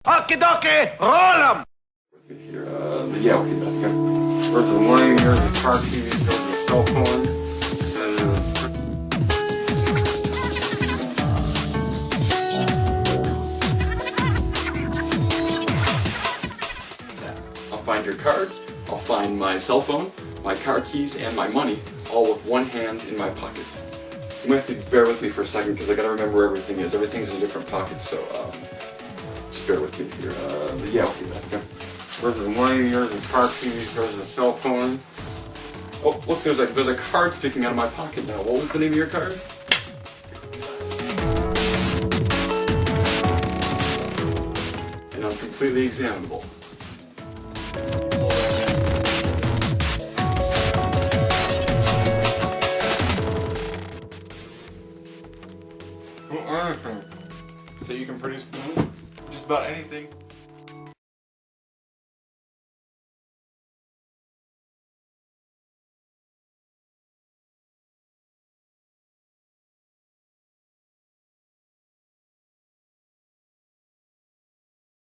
Okie dokie, roll 'em! Here, yeah, okay, yeah. Here's the money, here's the car keys, here's the cell phone. I'll find your card, I'll find my cell phone, my car keys, and my money, all with one hand in my pocket. You might have to bear with me for a second because I gotta remember where everything is. Everything's in different pockets, so just bear with me here. Yeah, okay, yeah. Here's the money, here's the car keys, here's the cell phone. Oh, look, there's a card sticking out of my pocket now. What was the name of your card? And I'm completely examinable. Well, anything. So you can produce just about anything.